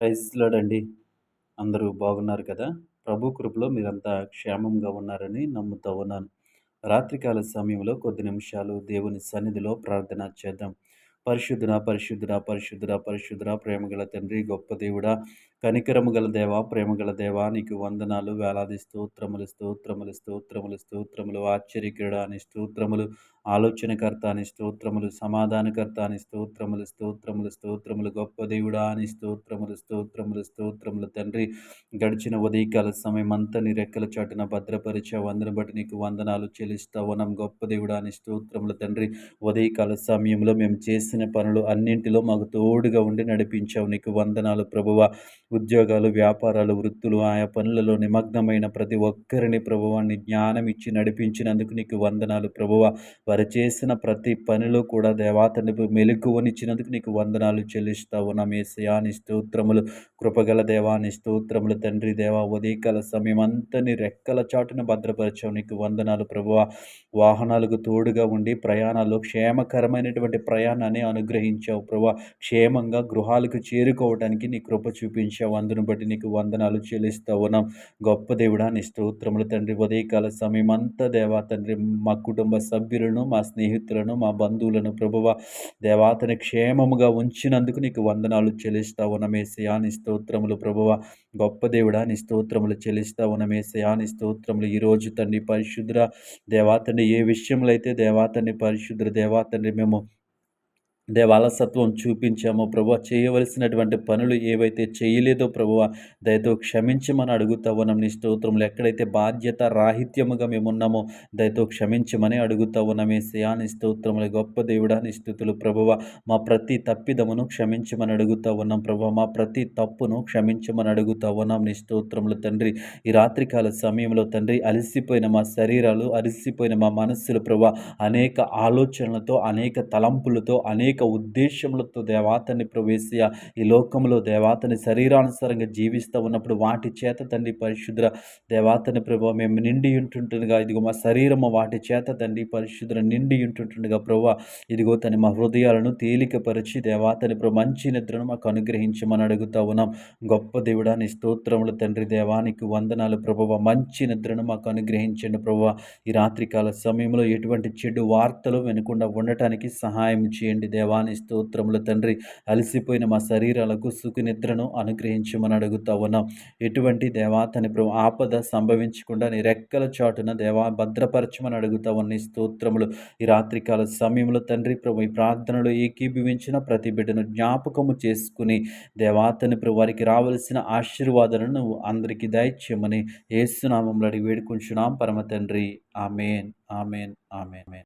Praise lord అండి. అందరూ బాగున్నారు కదా! ప్రభు కృపలో మీరంతా క్షేమంగా ఉన్నారని నమ్ముతా ఉన్నాను. రాత్రికాల సమయంలో కొద్ది నిమిషాలు దేవుని సన్నిధిలో ప్రార్థన చేద్దాం. పరిశుద్ధుడా, పరిశుద్ధుడా, పరిశుద్ధుడా, పరిశుద్ధుడా, ప్రేమగల తండ్రి, గొప్ప దేవుడా, కనికరము గల దేవా, ప్రేమగల దేవా, నీకు వందనాలు, వేలాది స్తోత్రములు, స్తోత్రములు, స్తోత్రములు, స్తోత్రములు, ఆశ్చర్యకరుడా అని స్తోత్రములు, ఆలోచనకర్త అని స్తోత్రములు, సమాధానకర్త అని స్తోత్రములు, స్తోత్రములు, స్తోత్రములు, గొప్ప దేవుడా అని స్తోత్రములు, స్తోత్రములు, స్తోత్రములు తండ్రి. గడిచిన ఉదయకాల సమయమంతా నీ రెక్కల చాటున భద్రపరిచావు. అందుని బట్టి నీకు వందనాలు చెల్లిస్తా ఉన్నాం. గొప్ప దేవుడా అని స్తోత్రములు తండ్రి. ఉదయకాల సమయంలో మేము చేసిన పనులు అన్నింటిలో మాకు తోడుగా ఉండి నడిపించావు. నీకు వందనాలు ప్రభువా. ఉద్యోగాలు, వ్యాపారాలు, వృత్తులు, ఆయా పనులలో నిమగ్నమైన ప్రతి ఒక్కరిని ప్రభువా నీ జ్ఞానం ఇచ్చి నడిపించినందుకు నీకు వందనాలు ప్రభువా. వారు చేసిన ప్రతి పనిలో కూడా దేవా తండ్రి మెలకువనిచ్చినందుకు నీకు వందనాలు చెల్లిస్తా ఉన్నాం. యేసయ్యా నీ స్తోత్రములు. కృపగల దేవా నీ స్తోత్రములు తండ్రి. దేవా ఉదయకాల సమయం అంతా నీ రెక్కల చాటున భద్రపరిచావు. నీకు వందనాలు ప్రభువా. వాహనాలకు తోడుగా ఉండి ప్రయాణాల్లో క్షేమకరమైనటువంటి ప్రయాణాన్ని అనుగ్రహించావు ప్రభువా. క్షేమంగా గృహాలకు చేరుకోవడానికి నీ కృప చూపించావు. అందును బట్టి నీకు వందనాలు చెల్లిస్తా ఉన్నాం. గొప్ప దేవుడా నీ స్తోత్రములు తండ్రి. ఉదయకాల సమయం అంతా దేవా తండ్రి మా కుటుంబ సభ్యులను, మా స్నేహితులను, మా బంధువులను ప్రభువా దేవాతని క్షేమముగా ఉంచినందుకు నీకు వందనాలు చెల్లిస్తా ఉన్నాం. యేసయ్యా నీ స్తోత్రములు ప్రభువా. గొప్ప దేవుడా నీ స్తోత్రములు చెల్లిస్తా ఉన్నాం. యేసయ్యా నీ స్తోత్రములు. ఈరోజు తండ్రి పరిశుద్ధుడా దేవా తండ్రి ఏ విషయంలో అయితే దేవా తండ్రి పరిశుద్ధుడు దేవా తండ్రి మేము అలసత్వం చూపించామో ప్రభువ, చేయవలసినటువంటి పనులు ఏవైతే చేయలేదో ప్రభువ దయతో క్షమించమని అడుగుతా ఉన్నాం. నీ స్తోత్రములు ఎక్కడైతే బాధ్యత రాహిత్యముగా మేమున్నామో దయతో క్షమించమని అడుగుతా ఉన్నాం. యేసయ్యా నీ స్తోత్రములు. గొప్ప దేవుడా నీ స్తుతులు ప్రభువ. మా ప్రతి తప్పిదమును క్షమించమని అడుగుతా ఉన్నాం ప్రభువ. మా ప్రతి తప్పును క్షమించమని అడుగుతా ఉన్నాం. నీ స్తోత్రములు తండ్రి. ఈ రాత్రికాల సమయంలో తండ్రి అలసిపోయిన మా శరీరాలు, అలసిపోయిన మా మనస్సులు ప్రభువ అనేక ఆలోచనలతో, అనేక తలంపులతో, అనేక ఉద్దేశములతో దేవాతని ప్రవేశియ ఈ లోకంలో దేవాతని శరీరానుసారంగా జీవిస్తూ ఉన్నప్పుడు వాటి చేత తండ్రి పరిశుద్ర దేవాతని ప్రభు మేము నిండి ఉంటుండగా ఇదిగో మా శరీరము వాటి చేత తండ్రి పరిశుద్ర నిండి ఉంటుండగా ప్రభు ఇదిగో తన మా హృదయాలను తేలికపరిచి దేవాతని ప్రభు మంచి నిద్రను మాకు అనుగ్రహించమని అడుగుతా ఉన్నాం. గొప్ప దేవుడా నీ స్తోత్రములు తండ్రి. దేవానికి వందనాలు ప్రభువ. మంచి నిద్రను మాకు అనుగ్రహించండి ప్రభువ. ఈ రాత్రికాల సమయంలో ఎటువంటి చెడు వార్తలు వినకుండా ఉండటానికి సహాయం చేయండి దేవాని స్తోత్రములు తండ్రి. అలసిపోయిన మా శరీరాలకు సుఖ నిద్రను అనుగ్రహించమని అడుగుతా ఉన్నాం. ఎటువంటి దేవాతని ప్రభు ఆపద సంభవించకుండా నీ రెక్కల చాటున దేవా భద్రపరచమని అడుగుతా ఉన్న స్తోత్రములు. ఈ రాత్రికాల సమయంలో తండ్రి ప్రభు ఈ ప్రార్థనలో ఏకీభవించిన ప్రతి బిడ్డను జ్ఞాపకము చేసుకుని దేవాతని ప్రభు వారికి రావలసిన ఆశీర్వాదాలను నువ్వు అందరికీ దయచేయమని యేసు నామములో అడిగి వేడుకుంటున్నాం పరమ తండ్రి. ఆమేన్, ఆమేన్, ఆమేన్.